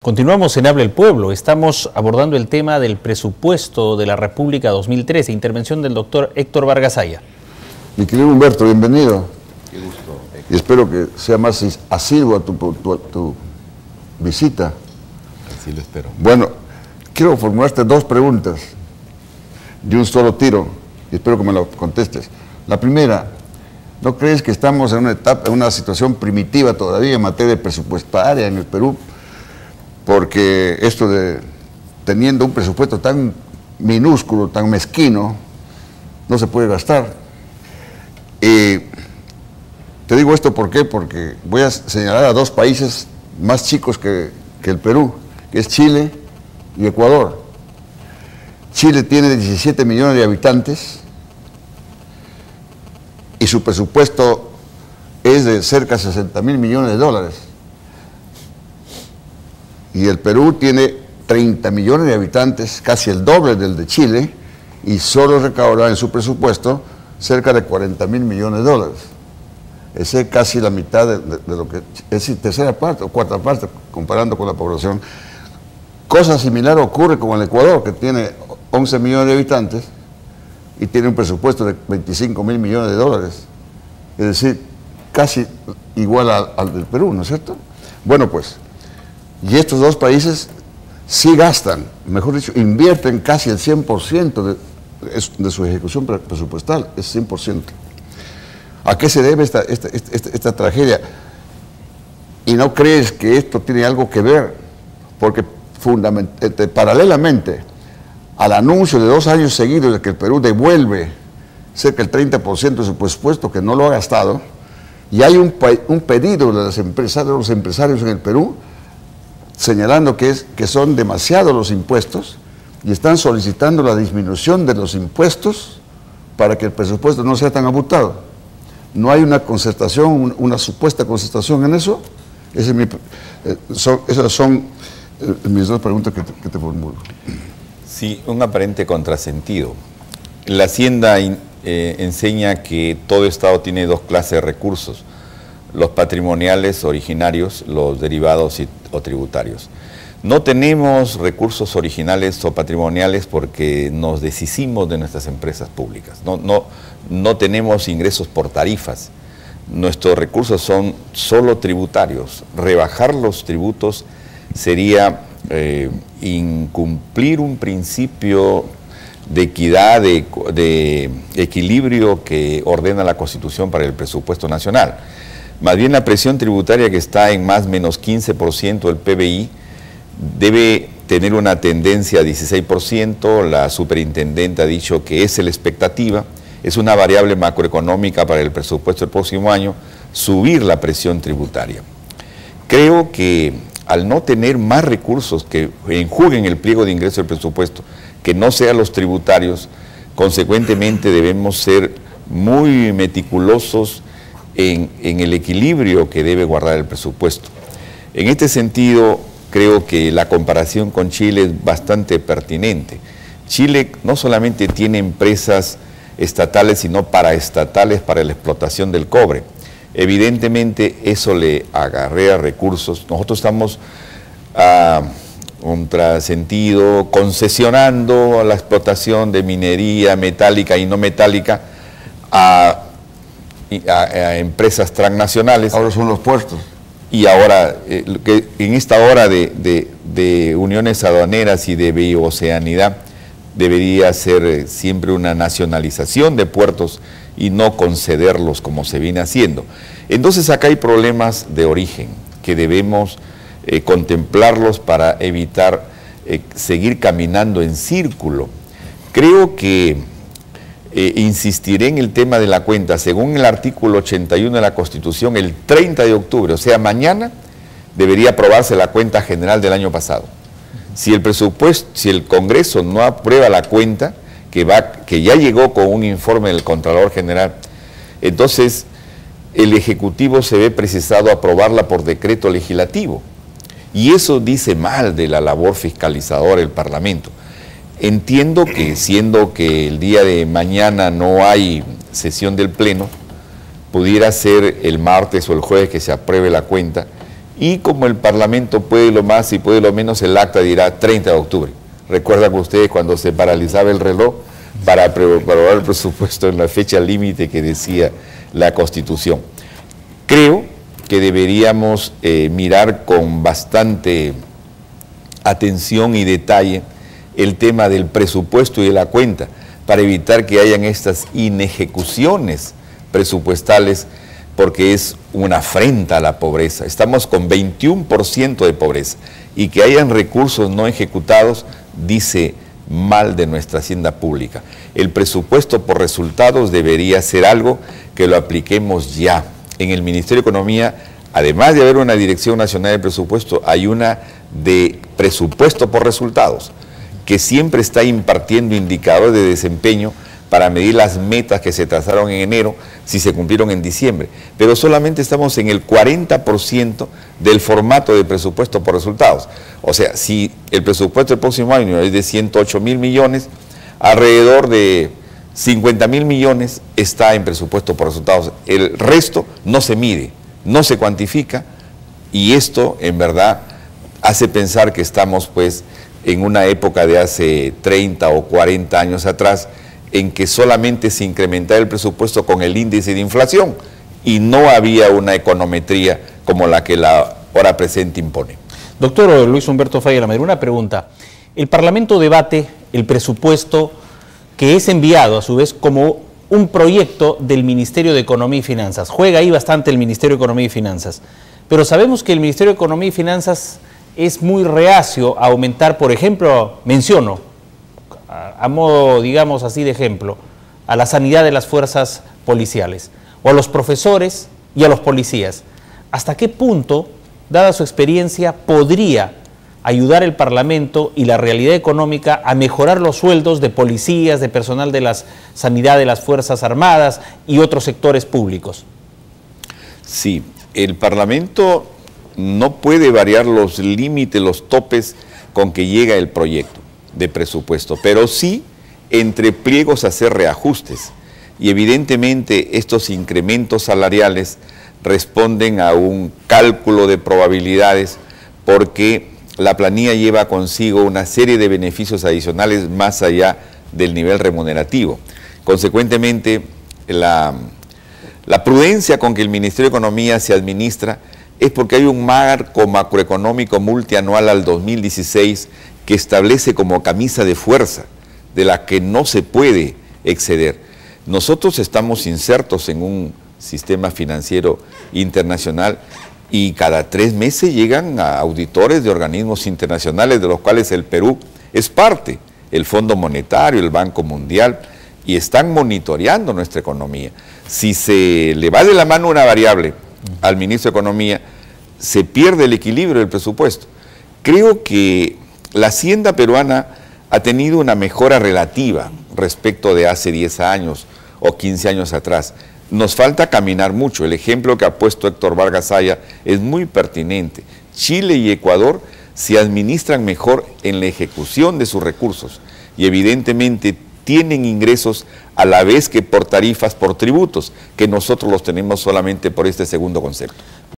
Continuamos en Habla el Pueblo. Estamos abordando el tema del presupuesto de la República 2013, intervención del doctor Héctor Vargas Aya. Mi querido Humberto, bienvenido. Qué gusto. Y espero que sea más asidua tu visita. Así lo espero. Bueno, quiero formularte dos preguntas de un solo tiro y espero que me lo contestes. La primera, ¿no crees que estamos en una etapa, en una situación primitiva todavía en materia presupuestaria en el Perú? Porque esto de teniendo un presupuesto tan minúsculo, tan mezquino, no se puede gastar. Y te digo esto ¿por qué? Porque voy a señalar a dos países más chicos que el Perú, que es Chile y Ecuador. Chile tiene 17 millones de habitantes y su presupuesto es de cerca de 60.000 millones de dólares. Y el Perú tiene 30 millones de habitantes, casi el doble del de Chile, y solo recaudará en su presupuesto cerca de 40.000 millones de dólares. Esa es casi la mitad de lo que, es decir, tercera parte o cuarta parte comparando con la población. Cosa similar ocurre con el Ecuador, que tiene 11 millones de habitantes y tiene un presupuesto de 25.000 millones de dólares. Es decir, casi igual al del Perú, ¿no es cierto? Bueno, pues, y estos dos países sí gastan, mejor dicho, invierten casi el 100% de su ejecución presupuestal, es 100%. ¿A qué se debe esta tragedia? ¿Y no crees que esto tiene algo que ver? Porque paralelamente al anuncio de 2 años seguidos de que el Perú devuelve cerca del 30% de su presupuesto que no lo ha gastado, y hay un pedido de los empresarios en el Perú señalando que son demasiados los impuestos y están solicitando la disminución de los impuestos para que el presupuesto no sea tan abultado. ¿No hay una concertación, una supuesta concertación en eso? Esas son mis dos preguntas que te formulo. Sí, un aparente contrasentido. La Hacienda enseña que todo Estado tiene dos clases de recursos: los patrimoniales originarios, los derivados o tributarios. No tenemos recursos originales o patrimoniales porque nos deshicimos de nuestras empresas públicas. No tenemos ingresos por tarifas. Nuestros recursos son solo tributarios. Rebajar los tributos sería incumplir un principio de equidad, de equilibrio que ordena la Constitución para el presupuesto nacional. Más bien la presión tributaria, que está en más o menos 15% del PBI, debe tener una tendencia a 16%. La superintendente ha dicho que esa es la expectativa. Es una variable macroeconómica para el presupuesto del próximo año, subir la presión tributaria. Creo que al no tener más recursos que enjuguen el pliego de ingresos del presupuesto, que no sean los tributarios, consecuentemente debemos ser muy meticulosos en el equilibrio que debe guardar el presupuesto. En este sentido, creo que la comparación con Chile es bastante pertinente. Chile no solamente tiene empresas estatales, sino paraestatales para la explotación del cobre. Evidentemente eso le acarrea recursos. Nosotros estamos contrasentido, concesionando la explotación de minería metálica y no metálica a empresas transnacionales. Ahora son los puertos. Y ahora, en esta hora de uniones aduaneras y de bioceanidad, debería ser siempre una nacionalización de puertos y no concederlos como se viene haciendo. Entonces acá hay problemas de origen que debemos contemplarlos para evitar seguir caminando en círculo. Creo que insistiré en el tema de la cuenta. Según el artículo 81 de la Constitución, el 30 de octubre, o sea, mañana, debería aprobarse la cuenta general del año pasado. Si el Congreso no aprueba la cuenta, que ya llegó con un informe del Contralor General, entonces el Ejecutivo se ve precisado a aprobarla por decreto legislativo. Y eso dice mal de la labor fiscalizadora del Parlamento. Entiendo que, siendo que el día de mañana no hay sesión del Pleno, pudiera ser el martes o el jueves que se apruebe la cuenta y como el Parlamento puede lo más y puede lo menos, el acta dirá 30 de octubre. Recuerdan ustedes cuando se paralizaba el reloj para aprobar el presupuesto en la fecha límite que decía la Constitución. Creo que deberíamos mirar con bastante atención y detalle el tema del presupuesto y de la cuenta, para evitar que hayan estas inejecuciones presupuestales, porque es una afrenta a la pobreza. Estamos con 21% de pobreza, y que hayan recursos no ejecutados dice mal de nuestra hacienda pública. El presupuesto por resultados debería ser algo que lo apliquemos ya. En el Ministerio de Economía, además de haber una Dirección Nacional de Presupuesto, hay una de presupuesto por resultados, que siempre está impartiendo indicadores de desempeño para medir las metas que se trazaron en enero, si se cumplieron en diciembre. Pero solamente estamos en el 40% del formato de presupuesto por resultados. O sea, si el presupuesto del próximo año es de 108.000 millones, alrededor de 50.000 millones está en presupuesto por resultados. El resto no se mide, no se cuantifica, y esto en verdad hace pensar que estamos pues en una época de hace 30 o 40 años atrás, en que solamente se incrementaba el presupuesto con el índice de inflación y no había una econometría como la que la hora presente impone. Doctor Luis Humberto Falla Lamadrid, una pregunta. El Parlamento debate el presupuesto que es enviado a su vez como un proyecto del Ministerio de Economía y Finanzas. Juega ahí bastante el Ministerio de Economía y Finanzas, pero sabemos que el Ministerio de Economía y Finanzas es muy reacio a aumentar, por ejemplo, menciono, a modo, digamos así de ejemplo, a la sanidad de las fuerzas policiales, o a los profesores y a los policías. ¿Hasta qué punto, dada su experiencia, podría ayudar el Parlamento y la realidad económica a mejorar los sueldos de policías, de personal de la sanidad de las Fuerzas Armadas y otros sectores públicos? Sí, el Parlamento no puede variar los límites, los topes con que llega el proyecto de presupuesto, pero sí entre pliegos hacer reajustes, y evidentemente estos incrementos salariales responden a un cálculo de probabilidades, porque la planilla lleva consigo una serie de beneficios adicionales más allá del nivel remunerativo. Consecuentemente, la prudencia con que el Ministerio de Economía se administra es porque hay un marco macroeconómico multianual al 2016 que establece como camisa de fuerza de la que no se puede exceder. Nosotros estamos insertos en un sistema financiero internacional y cada 3 meses llegan a auditores de organismos internacionales, de los cuales el Perú es parte, el Fondo Monetario, el Banco Mundial, y están monitoreando nuestra economía. Si se le va de la mano una variable al ministro de Economía, se pierde el equilibrio del presupuesto. Creo que la hacienda peruana ha tenido una mejora relativa respecto de hace 10 años o 15 años atrás. Nos falta caminar mucho. El ejemplo que ha puesto Héctor Vargas Saya es muy pertinente. Chile y Ecuador se administran mejor en la ejecución de sus recursos y evidentemente tienen ingresos a la vez que por tarifas, por tributos, que nosotros los tenemos solamente por este segundo concepto.